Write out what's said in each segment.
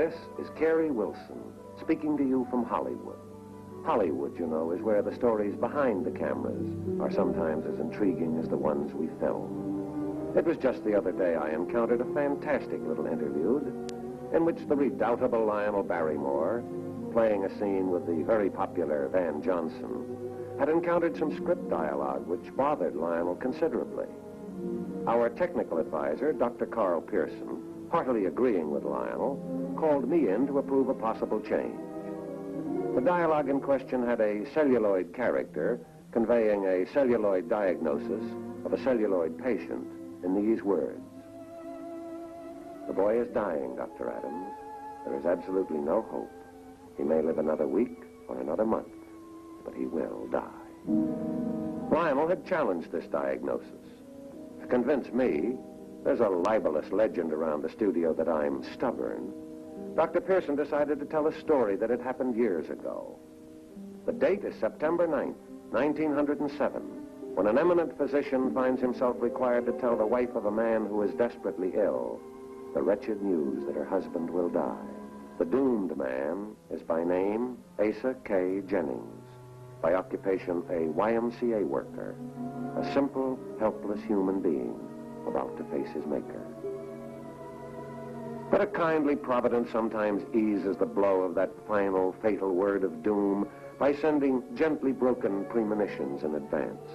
This is Carrie Wilson, speaking to you from Hollywood. Hollywood, you know, is where the stories behind the cameras are sometimes as intriguing as the ones we film. It was just the other day I encountered a fantastic little interlude in which the redoubtable Lionel Barrymore, playing a scene with the very popular Van Johnson, had encountered some script dialogue which bothered Lionel considerably. Our technical advisor, Dr. Carl Pearson, heartily agreeing with Lionel, called me in to approve a possible change. The dialogue in question had a celluloid character conveying a celluloid diagnosis of a celluloid patient in these words. "The boy is dying, Dr. Adams. There is absolutely no hope. He may live another week or another month, but he will die." Lionel had challenged this diagnosis. To convince me, there's a libelous legend around the studio that I'm stubborn, Dr. Pearson decided to tell a story that had happened years ago. The date is September 9th, 1907, when an eminent physician finds himself required to tell the wife of a man who is desperately ill the wretched news that her husband will die. The doomed man is by name Asa K. Jennings, by occupation a YMCA worker, a simple, helpless human being about to face his maker. But a kindly providence sometimes eases the blow of that final, fatal word of doom by sending gently broken premonitions in advance.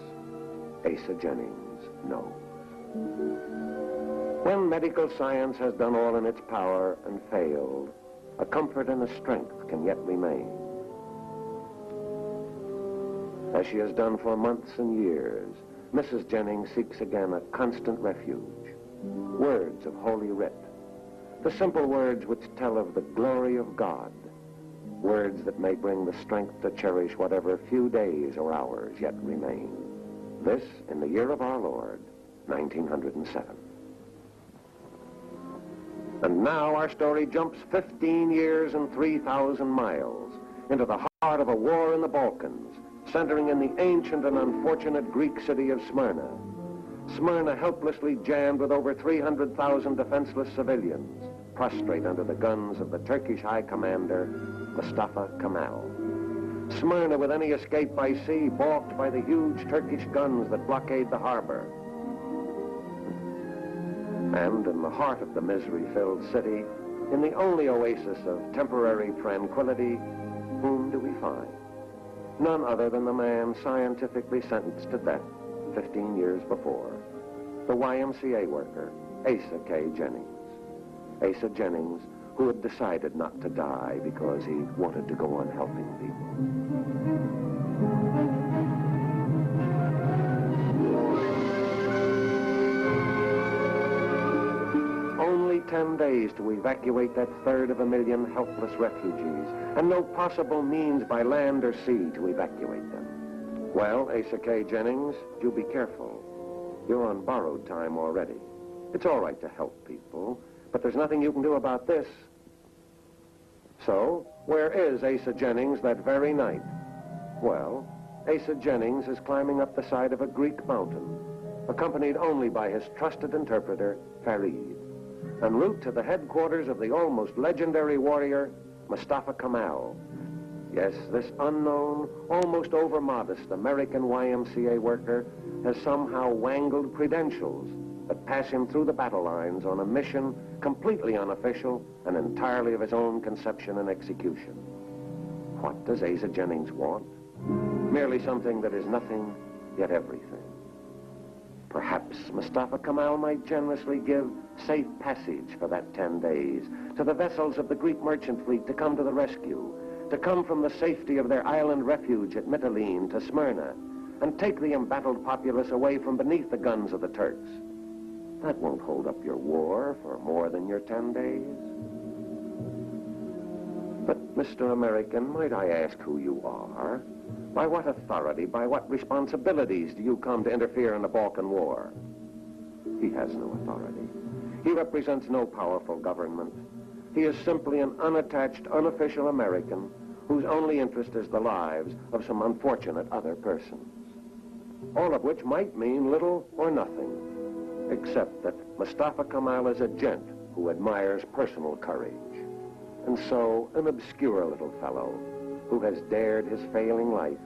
Asa Jennings knows. When medical science has done all in its power and failed, a comfort and a strength can yet remain. As she has done for months and years, Mrs. Jennings seeks again a constant refuge. Words of Holy Writ. The simple words which tell of the glory of God. Words that may bring the strength to cherish whatever few days or hours yet remain. This in the year of our Lord, 1907. And now our story jumps 15 years and 3,000 miles into the heart of a war in the Balkans, centering in the ancient and unfortunate Greek city of Smyrna. Smyrna helplessly jammed with over 300,000 defenseless civilians, prostrate under the guns of the Turkish High Commander, Mustafa Kemal. Smyrna with any escape by sea balked by the huge Turkish guns that blockade the harbor. And in the heart of the misery-filled city, in the only oasis of temporary tranquility, whom do we find? None other than the man scientifically sentenced to death 15 years before, the YMCA worker, Asa K. Jennings. Asa Jennings, who had decided not to die because he wanted to go on helping people. Only 10 days to evacuate that third of a million helpless refugees, and no possible means by land or sea to evacuate them. Well, Asa K. Jennings, do be careful. You're on borrowed time already. It's all right to help people, but there's nothing you can do about this. So, where is Asa Jennings that very night? Well, Asa Jennings is climbing up the side of a Greek mountain, accompanied only by his trusted interpreter, Farid, en route to the headquarters of the almost legendary warrior, Mustafa Kemal. Yes, this unknown, almost over-modest American YMCA worker has somehow wangled credentials that pass him through the battle lines on a mission completely unofficial and entirely of his own conception and execution. What does Asa Jennings want? Merely something that is nothing, yet everything. Perhaps Mustafa Kemal might generously give safe passage for that 10 days to the vessels of the Greek merchant fleet to come to the rescue, to come from the safety of their island refuge at Mytilene to Smyrna, and take the embattled populace away from beneath the guns of the Turks. That won't hold up your war for more than your 10 days. But, Mr. American, might I ask who you are? By what authority, by what responsibilities do you come to interfere in the Balkan War? He has no authority. He represents no powerful government. He is simply an unattached, unofficial American whose only interest is the lives of some unfortunate other persons. All of which might mean little or nothing, except that Mustafa Kemal is a gent who admires personal courage. And so, an obscure little fellow who has dared his failing life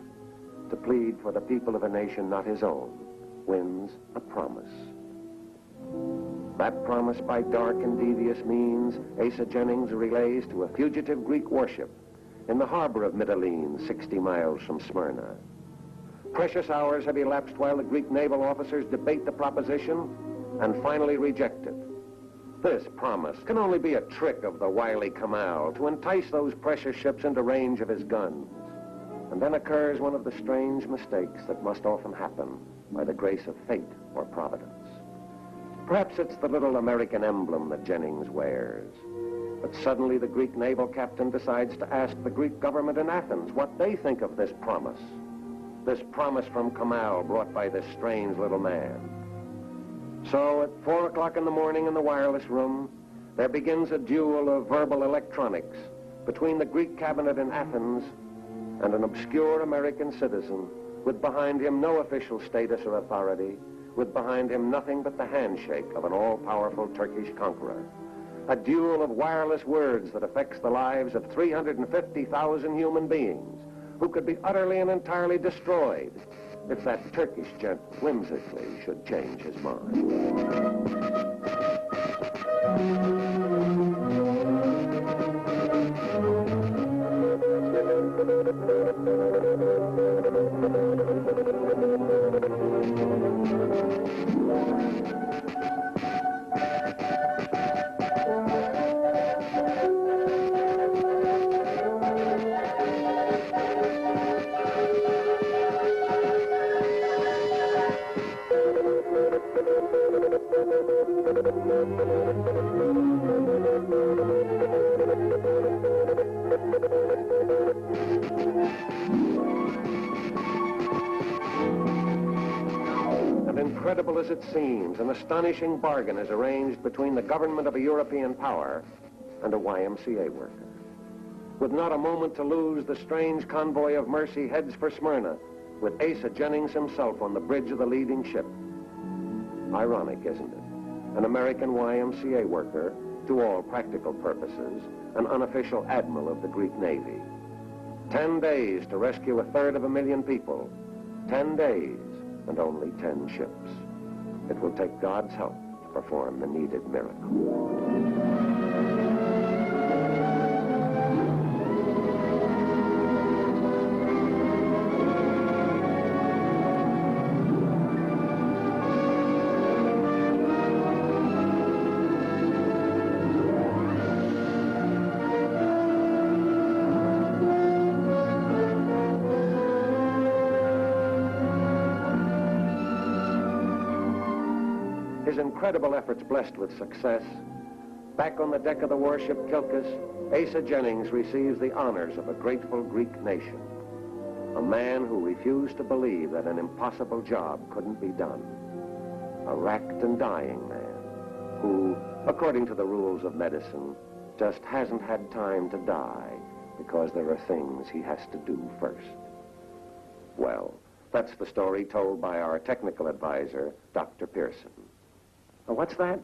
to plead for the people of a nation not his own wins a promise. That promise, by dark and devious means, Asa Jennings relays to a fugitive Greek warship in the harbor of Mytilene, 60 miles from Smyrna. Precious hours have elapsed while the Greek naval officers debate the proposition and finally reject it. This promise can only be a trick of the wily Kamal to entice those precious ships into range of his guns. And then occurs one of the strange mistakes that must often happen by the grace of fate or providence. Perhaps it's the little American emblem that Jennings wears. But suddenly the Greek naval captain decides to ask the Greek government in Athens what they think of this promise from Kamal brought by this strange little man. So at 4 o'clock in the morning in the wireless room, there begins a duel of verbal electronics between the Greek cabinet in Athens and an obscure American citizen with behind him no official status or authority, with behind him nothing but the handshake of an all-powerful Turkish conqueror. A duel of wireless words that affects the lives of 350,000 human beings who could be utterly and entirely destroyed if that Turkish gent whimsically should change his mind. Incredible as it seems, an astonishing bargain is arranged between the government of a European power and a YMCA worker. With not a moment to lose, the strange convoy of mercy heads for Smyrna, with Asa Jennings himself on the bridge of the leading ship. Ironic, isn't it? An American YMCA worker, to all practical purposes, an unofficial admiral of the Greek Navy. 10 days to rescue 250,000 people. 10 days. And only 10 ships. It will take God's help to perform the needed miracle. His incredible efforts blessed with success, back on the deck of the warship Kilkis, Asa Jennings receives the honors of a grateful Greek nation. A man who refused to believe that an impossible job couldn't be done. A racked and dying man who, according to the rules of medicine, just hasn't had time to die because there are things he has to do first. Well, that's the story told by our technical advisor, Dr. Pearson. What's that?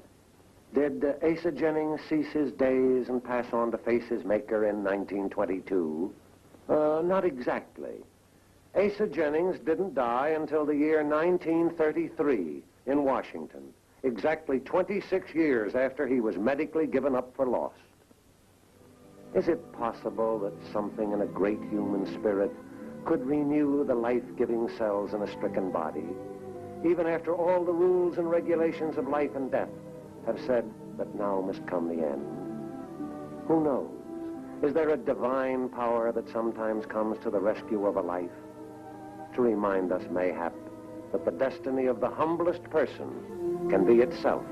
Did Asa Jennings cease his days and pass on to face his maker in 1922? Not exactly. Asa Jennings didn't die until the year 1933 in Washington, exactly 26 years after he was medically given up for lost. Is it possible that something in a great human spirit could renew the life-giving cells in a stricken body, even after all the rules and regulations of life and death have said that now must come the end? Who knows? Is there a divine power that sometimes comes to the rescue of a life to remind us, mayhap, that the destiny of the humblest person can be itself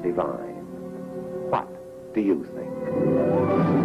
divine? What do you think?